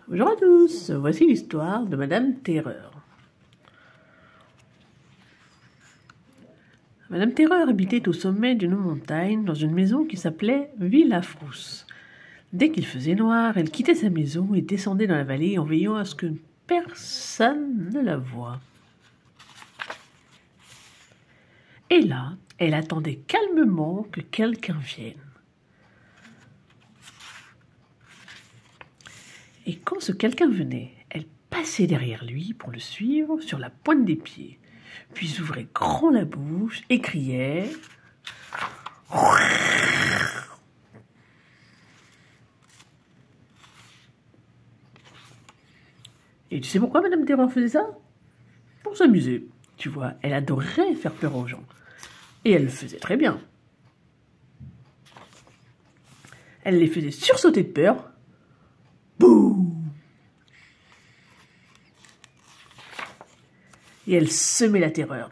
Bonjour à tous, voici l'histoire de Madame Terreur. Madame Terreur habitait au sommet d'une montagne dans une maison qui s'appelait Villafrousse. Dès qu'il faisait noir, elle quittait sa maison et descendait dans la vallée en veillant à ce que personne ne la voie. Et là, elle attendait calmement que quelqu'un vienne. Et quand ce quelqu'un venait, elle passait derrière lui pour le suivre sur la pointe des pieds, puis ouvrait grand la bouche et criait « Et tu sais pourquoi Madame Terreur faisait ça? Pour s'amuser. Tu vois, elle adorait faire peur aux gens. Et elle le faisait très bien. Elle les faisait sursauter de peur. Bouh! Et elle semait la terreur.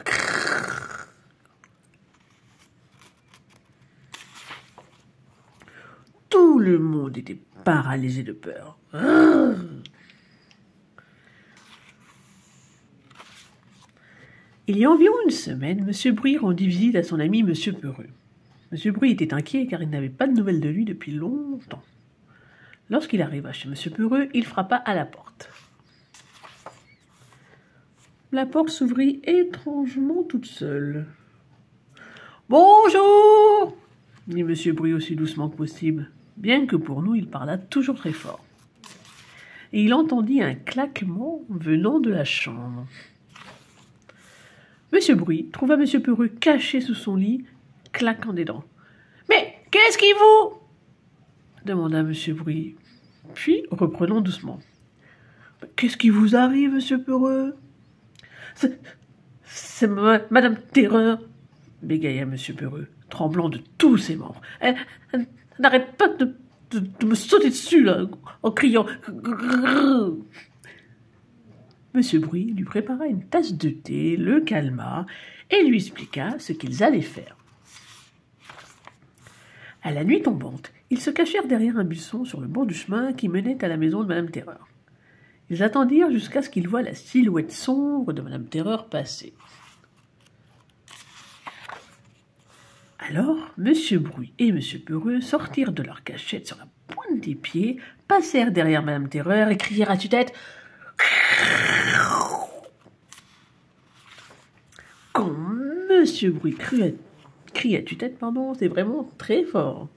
Tout le monde était paralysé de peur. Il y a environ une semaine, M. Bruit rendit visite à son ami M. Peureux. M. Bruit était inquiet car il n'avait pas de nouvelles de lui depuis longtemps. Lorsqu'il arriva chez M. Peureux, il frappa à la porte. La porte s'ouvrit étrangement toute seule. « Bonjour !» dit M. Bruit aussi doucement que possible, bien que pour nous il parlât toujours très fort. Et il entendit un claquement venant de la chambre. M. Bruit trouva M. Peureux caché sous son lit, claquant des dents. « Mais qu'est-ce qui vous ?» demanda M. Bruit, puis reprenant doucement. « Qu'est-ce qui vous arrive, M. Peureux ?»« C'est Madame Terreur !» bégaya M. Peureux, tremblant de tous ses membres. « Elle n'arrête pas de me sauter dessus, là, en criant. M. Bruit lui prépara une tasse de thé, le calma et lui expliqua ce qu'ils allaient faire. À la nuit tombante, ils se cachèrent derrière un buisson sur le bord du chemin qui menait à la maison de Madame Terreur. Ils attendirent jusqu'à ce qu'ils voient la silhouette sombre de Madame Terreur passer. Alors, M. Bruit et M. Peureux sortirent de leur cachette sur la pointe des pieds, passèrent derrière Madame Terreur et crièrent à tue-tête. Quand M. Bruit crie à tue-tête, c'est vraiment très fort.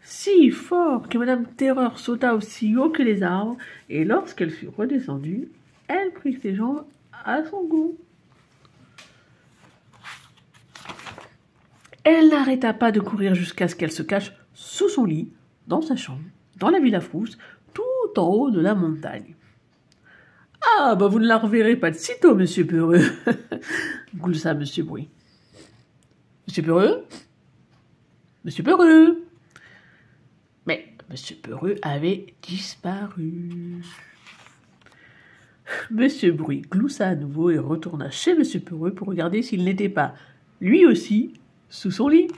Si fort que Madame Terreur sauta aussi haut que les arbres, et lorsqu'elle fut redescendue, elle prit ses jambes à son goût. Elle n'arrêta pas de courir jusqu'à ce qu'elle se cache sous son lit, dans sa chambre, dans la Villafrousse, tout en haut de la montagne. « Ah, bah vous ne la reverrez pas de sitôt, Monsieur Peureux !» gloussa Monsieur Bruit. « Monsieur Peureux ? Monsieur Peureux !» Mais Monsieur Peureux avait disparu. Monsieur Bruit gloussa à nouveau et retourna chez Monsieur Peureux pour regarder s'il n'était pas, lui aussi, sous son lit.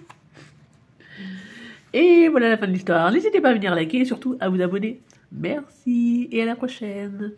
Et voilà la fin de l'histoire. N'hésitez pas à venir liker et surtout à vous abonner. Merci et à la prochaine.